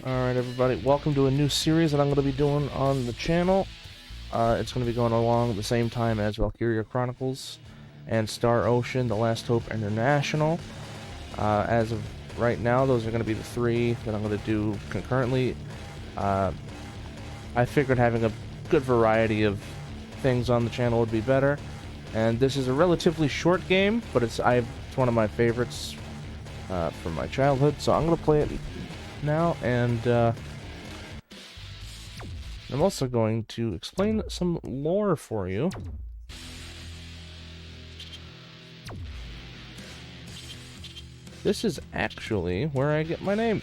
Alright everybody, welcome to a new series that I'm going to be doing on the channel. It's going to be going along at the same time as Valkyria Chronicles and Star Ocean: The Last Hope International. As of right now, those are going to be the three that I'm going to do concurrently. I figured having a good variety of things on the channel would be better. And this is a relatively short game, but it's one of my favorites from my childhood, so I'm going to play it now, and I'm also going to explain some lore for you. This is actually where I get my name.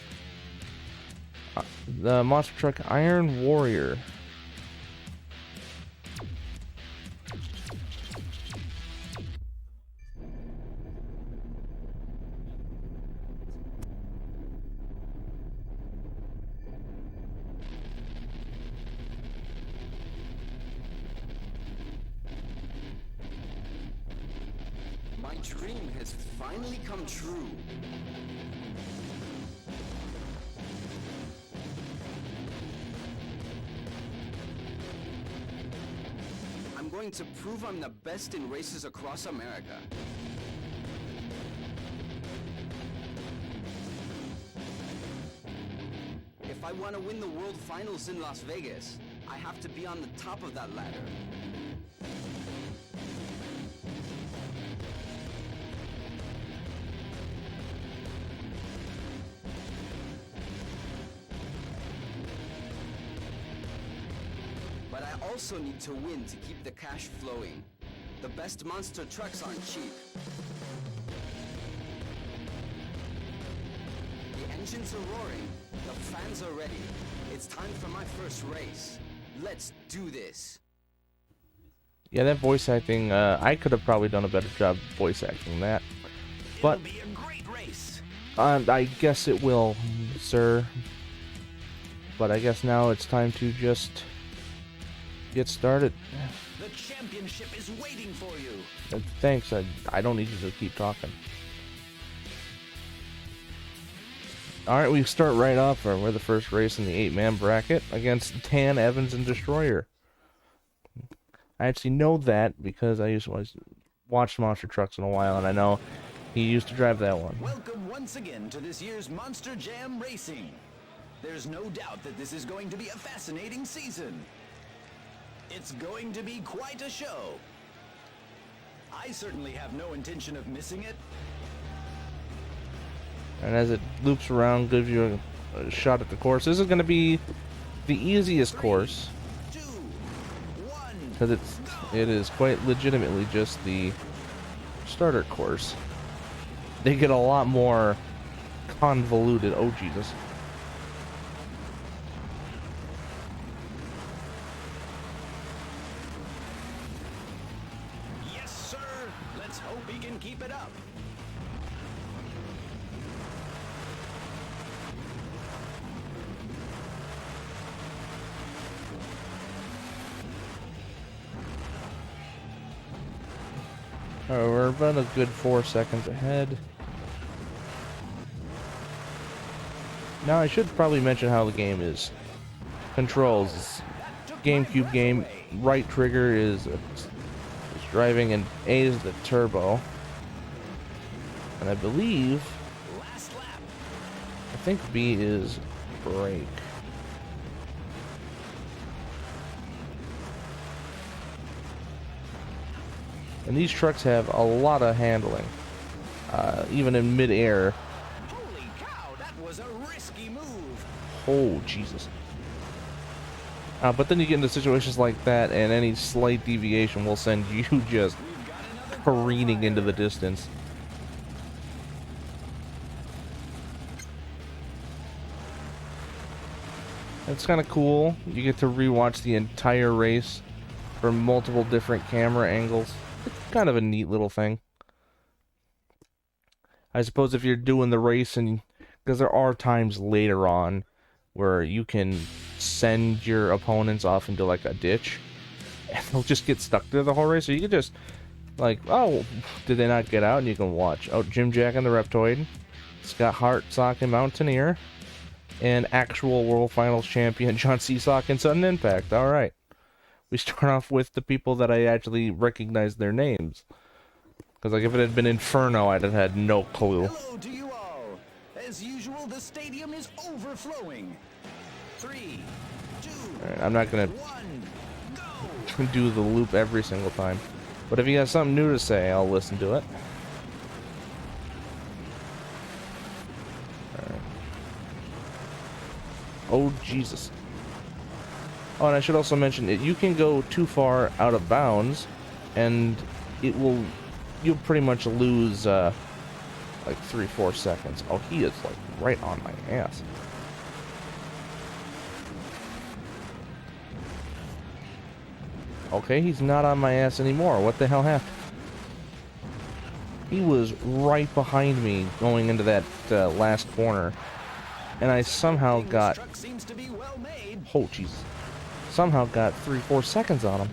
The monster truck Iron Warrior. My dream has finally come true. I'm going to prove I'm the best in races across America. If I want to win the World Finals in Las Vegas, I have to be on the top of that ladder. But I also need to win to keep the cash flowing. The best monster trucks aren't cheap. The engines are roaring, the fans are ready. It's time for my first race. Let's do this. Yeah, that voice acting, I could have probably done a better job voice acting that. But It'll be a great race. I guess it will, sir. But I guess now it's time to just get started. The championship is waiting for you. Thanks, I don't need you to keep talking. Alright, we start right off. We're the first race in the 8-man bracket against Tan, Evans, and Destroyer. I actually know that because I used to watch Monster Trucks in a while, and I know he used to drive that one. Welcome once again to this year's Monster Jam Racing. There's no doubt that this is going to be a fascinating season. It's going to be quite a show. I certainly have no intention of missing it. And as it loops around, gives you a shot at the course. This is going to be the easiest course, 2, 1. because it is quite legitimately just the starter course. They get a lot more convoluted. Oh Jesus! Yes, sir. Let's hope he can keep it up. Alright, we're about a good 4 seconds ahead. Now I should probably mention how the game is. Controls. GameCube game. Right trigger is driving, and A is the turbo. And I believe, Last lap. I think B is brake. And these trucks have a lot of handling, even in mid-air. Holy cow, that was a risky move. Oh, Jesus. But then you get into situations like that, and any slight deviation will send you just We've got another careening qualifier. into the distance. It's kind of cool. You get to rewatch the entire race from multiple different camera angles. It's kind of a neat little thing. I suppose if you're doing the race, and because there are times later on where you can send your opponents off into like a ditch, and they'll just get stuck there the whole race. So you can just like, oh, did they not get out? And you can watch. Oh, Jim Jack and the Reptoid, Scott Hart, Sock and Mountaineer, and actual World Finals champion John Csack and Sudden Impact. All right. We start off with the people that I actually recognize their names. Because, like, if it had been Inferno, I'd have had no clue. Hello to you all. As usual, the stadium is overflowing. 3, 2, Alright, I'm not gonna 1, go! do the loop every single time. But if you got something new to say, I'll listen to it. Alright. Oh, Jesus. Oh, and I should also mention that you can go too far out of bounds, and you'll pretty much lose, like 3-4 seconds. Oh, he is, like, right on my ass. Okay, he's not on my ass anymore. What the hell happened? He was right behind me going into that last corner, and I somehow got... Truck seems to be well made. Oh, Jesus. Somehow got 3-4 seconds on him.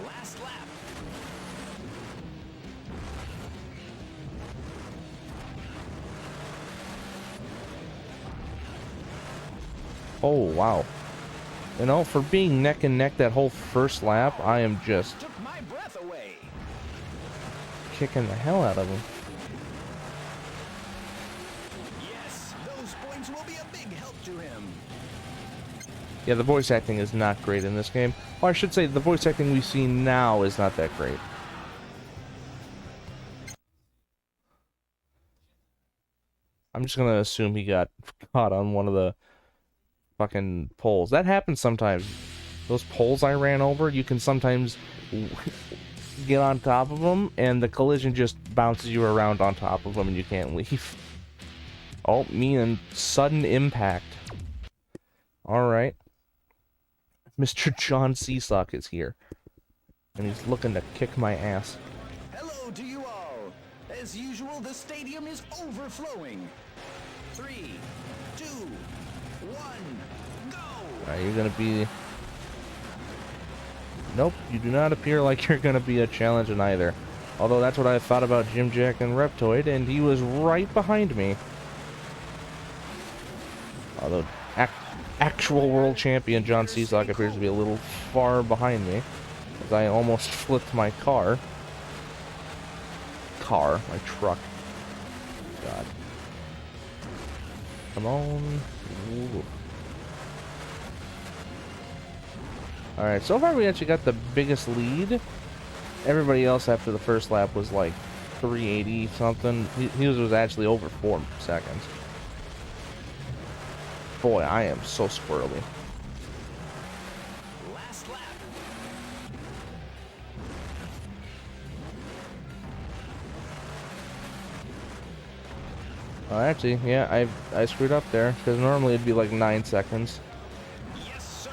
Last lap. Oh, wow. You know, for being neck and neck that whole first lap, I am just Took my breath away. kicking the hell out of him. Yes, those points will be a big help to him. Yeah, the voice acting is not great in this game. Or I should say, the voice acting we see now is not that great. I'm just gonna assume he got caught on one of the fucking poles. That happens sometimes. Those poles I ran over, you can sometimes get on top of them, and the collision just bounces you around on top of them, and you can't leave. Oh, me and Sudden Impact. Alright. Mr. John Csack is here. And he's looking to kick my ass. Hello to you all. As usual, the stadium is overflowing. 3, 2, 1, go! Alright, you're gonna be... Nope, you do not appear like you're gonna be a challenge in either. Although that's what I thought about Jim Jack and Reptoid, and he was right behind me. Although, actual world champion John Csack appears to be a little far behind me, as I almost flipped my car. My truck. God. Come on. Alright, so far we actually got the biggest lead. Everybody else after the first lap was like 380 something. His was actually over 4 seconds. Boy, I am so squirrely. Last lap. Oh, actually, yeah, I screwed up there, because normally it'd be like 9 seconds. Yes, sir.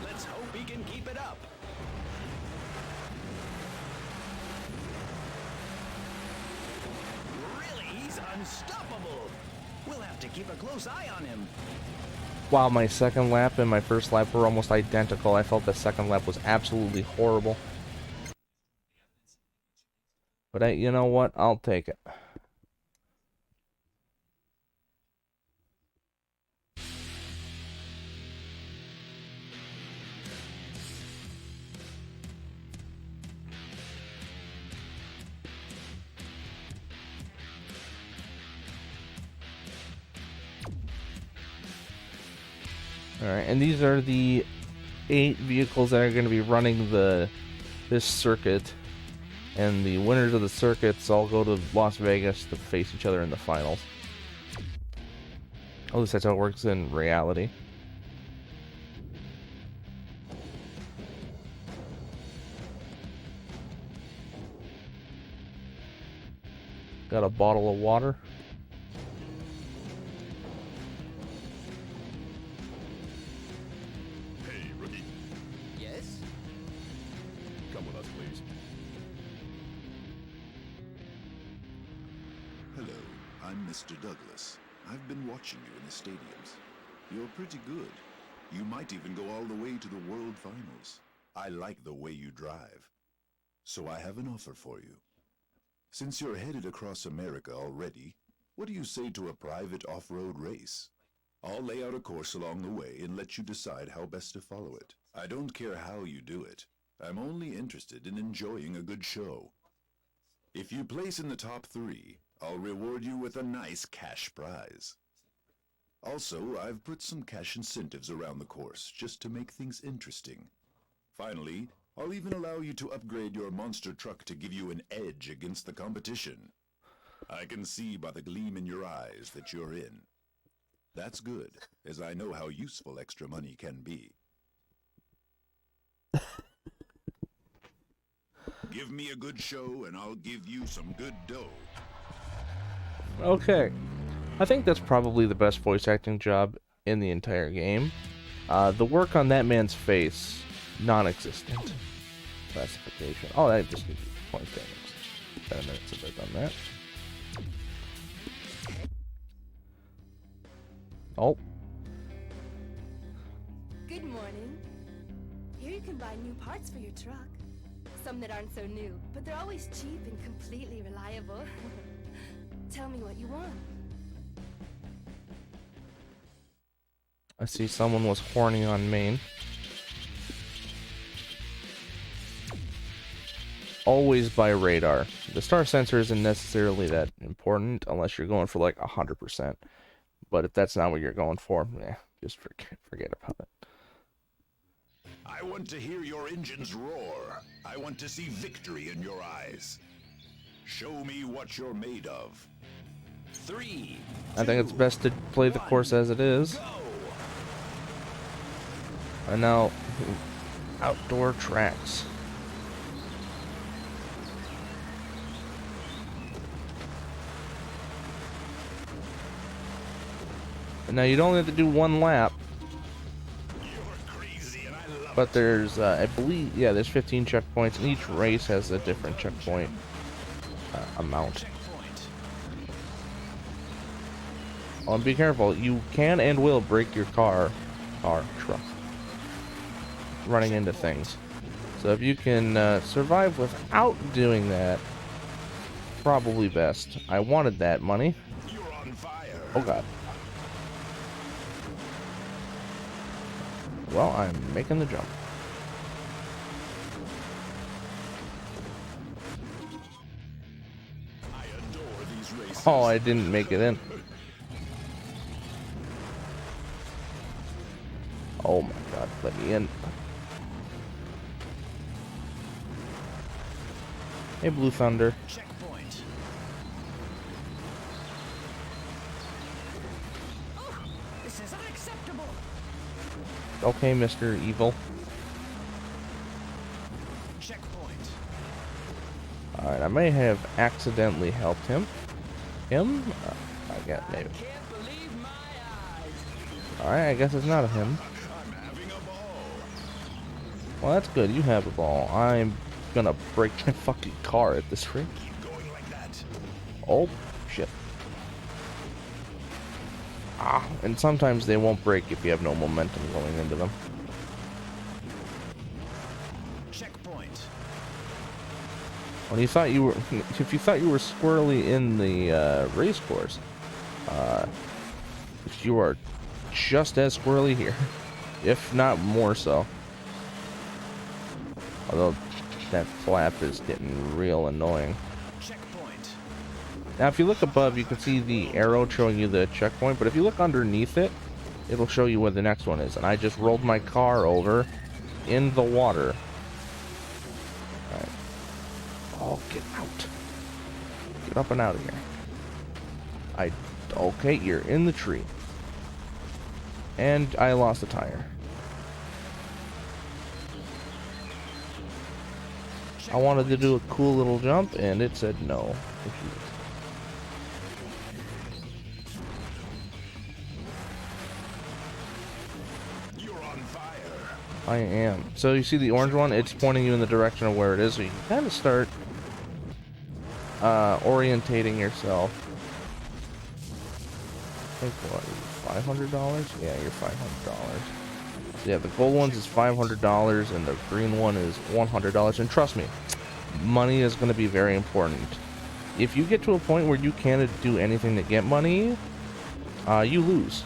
Let's hope he can keep it up. Really, he's unstoppable. We'll have to keep a close eye on him. While my second lap and my first lap were almost identical, I felt the second lap was absolutely horrible. But you know what? I'll take it. Alright, and these are the 8 vehicles that are going to be running this circuit. And the winners of the circuits all go to Las Vegas to face each other in the finals. At least that's how it works in reality. Got a bottle of water. Hey, rookie. Yes? Come with us, please. Hello, I'm Mr. Douglas. I've been watching you in the stadiums. You're pretty good. You might even go all the way to the World Finals. I like the way you drive. So I have an offer for you. Since you're headed across America already, What do you say to a private off-road race? I'll lay out a course along the way and let you decide how best to follow it. I don't care how you do it. I'm only interested in enjoying a good show. If you place in the top 3, I'll reward you with a nice cash prize. Also, I've put some cash incentives around the course just to make things interesting. Finally, I'll even allow you to upgrade your monster truck to give you an edge against the competition. I can see by the gleam in your eyes that you're in. That's good, as I know how useful extra money can be. Give me a good show and I'll give you some good dough. Okay. I think that's probably the best voice acting job in the entire game. The work on that man's face, non-existent. Classification. Oh, that just gives you points damage. 10 minutes since I've done that. Oh. Good morning. Here you can buy new parts for your truck. Some that aren't so new, but they're always cheap and completely reliable. Tell me what you want. I see someone was horny on main. Always by radar. The star sensor isn't necessarily that important unless you're going for like 100%. But if that's not what you're going for, just forget about it. I want to hear your engines roar. I want to see victory in your eyes. Show me what you're made of. 3, I think it's best to play the course as it is. go! And now, outdoor tracks. And now you'd only have to do 1 lap. You're crazy and I love But there's, I believe, yeah, there's 15 checkpoints, and each race has a different checkpoint amount. Checkpoint. Oh, and be careful, you can and will break your truck, running into things. So if you can survive without doing that, probably best. I wanted that money. You're on fire. Oh god. Well, I'm making the jump. I adore these races. Oh, I didn't make it in. Oh my god, let me in. Hey, Blue Thunder. Checkpoint. This is unacceptable. Okay, Mr. Evil. Checkpoint. Alright, I may have accidentally helped him. I guess maybe. Can't believe my eyes. Alright, I guess it's not a him. I'm having a ball. Well, that's good. You have a ball. I'm gonna break my fucking car at this rate. Keep going like that. Oh, shit. Ah, and sometimes they won't break if you have no momentum going into them. Checkpoint. When you thought you were, if you thought you were squarely in the race course, you are just as squirrely here, if not more so. Although that flap is getting real annoying. Checkpoint. Now, if you look above, you can see the arrow showing you the checkpoint, but if you look underneath it, it'll show you where the next one is. And I just rolled my car over in the water. Alright. Oh, get out. Get up and out of here. Okay, you're in the tree. And I lost a tire. I wanted to do a cool little jump, and it said no. You're on fire. I am. So you see the orange one? It's pointing you in the direction of where it is, so you can kind of start orientating yourself. I think what, $500? Yeah, you're $500. So yeah, the gold ones is $500 and the green one is $100. And trust me, money is going to be very important. if you get to a point where you can't do anything to get money, you lose.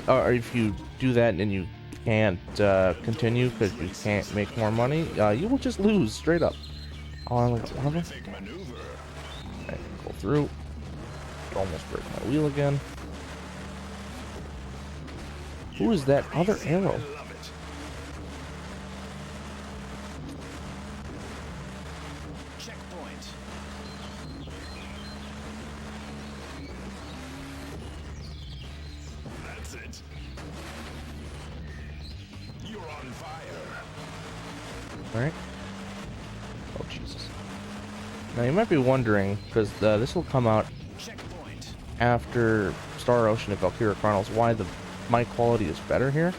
Or if you do that and you can't continue because you can't make more money, you will just lose straight up. Oh, I'm like, okay, go through. Almost break my wheel again. Who is that other arrow? Checkpoint. That's it. You're on fire. Alright. Oh, Jesus. Now, you might be wondering, because this will come out Checkpoint. after Star Ocean and Valkyria Chronicles, why the mic quality is better here.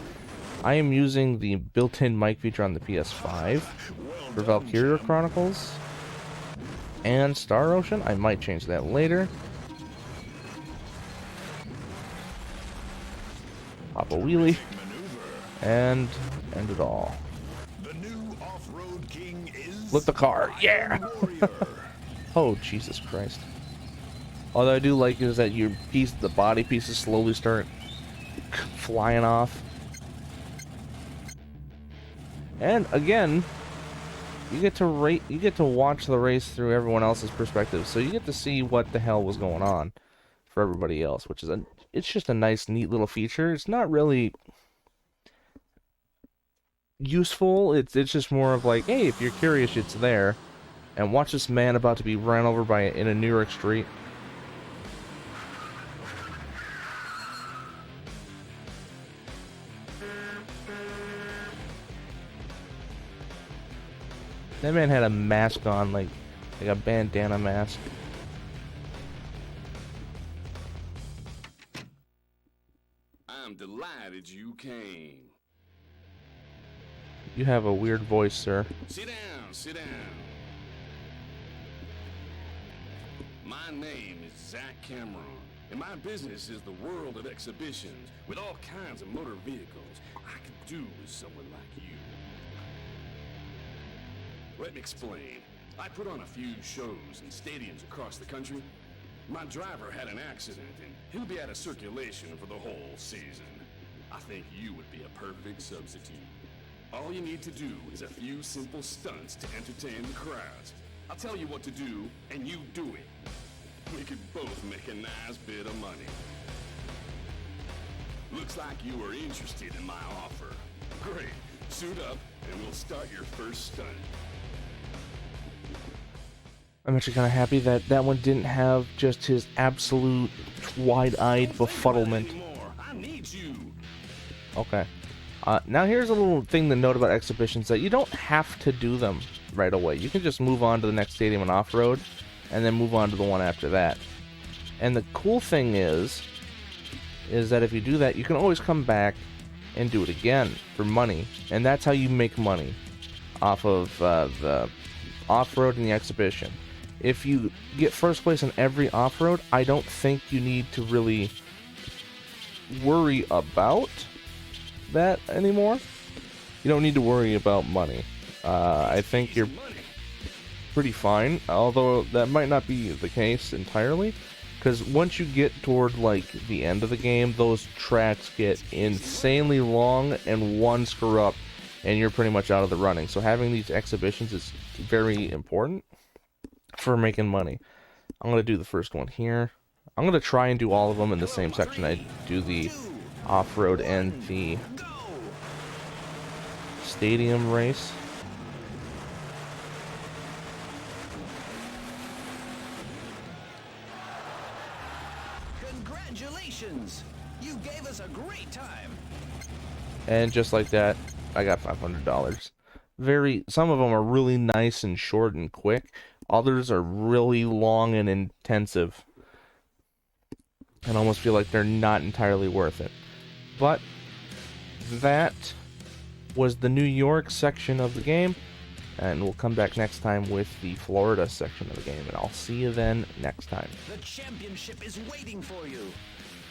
I am using the built-in mic feature on the PS5 for Valkyria Chronicles and Star Ocean. I might change that later. Pop a wheelie and end it all. The new off-road king is Look, the car, yeah. Warrior. Oh, Jesus Christ. Although I do like is that your piece, the body pieces slowly start flying off. And again, you get to watch the race through everyone else's perspective, so you get to see what the hell was going on for everybody else, which is it's just a nice, neat little feature. It's not really useful. It's just more of like, hey, if you're curious, it's there. And watch this man about to be ran over by in a New York street. That man had a mask on, like a bandana mask. I'm delighted you came. You have a weird voice, sir. Sit down, sit down. My name is Zach Cameron, and my business is the world of exhibitions with all kinds of motor vehicles. I could do with someone like you. Let me explain. I put on a few shows in stadiums across the country. My driver had an accident, and he'll be out of circulation for the whole season. I think you would be a perfect substitute. All you need to do is a few simple stunts to entertain the crowds. I'll tell you what to do, and you do it. We could both make a nice bit of money. Looks like you are interested in my offer. Great. Suit up, and we'll start your first stunt. I'm actually kind of happy that that one didn't have just his absolute wide-eyed befuddlement. I need you. Okay. Now here's a little thing to note about exhibitions, that you don't have to do them right away. You can just move on to the next stadium and off-road, and then move on to the one after that. And the cool thing is that if you do that, you can always come back and do it again for money. And that's how you make money off of the off-road and the exhibition. If you get first place in every off-road, I don't think you need to really worry about that anymore. You don't need to worry about money. I think you're pretty fine, although that might not be the case entirely, because once you get toward like the end of the game, those tracks get insanely long, and one screw up and you're pretty much out of the running. So having these exhibitions is very important for making money. I'm going to do the first one here. I'm going to try and do all of them in the same section. I do the off-road and the stadium race. Congratulations! You gave us a great time. And just like that, I got $500. Some of them are really nice and short and quick. Others are really long and intensive, and almost feel like they're not entirely worth it. But that was the New York section of the game, and we'll come back next time with the Florida section of the game, and I'll see you then next time. The championship is waiting for you.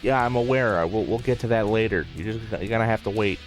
Yeah, I'm aware. We'll get to that later. You're gonna have to wait.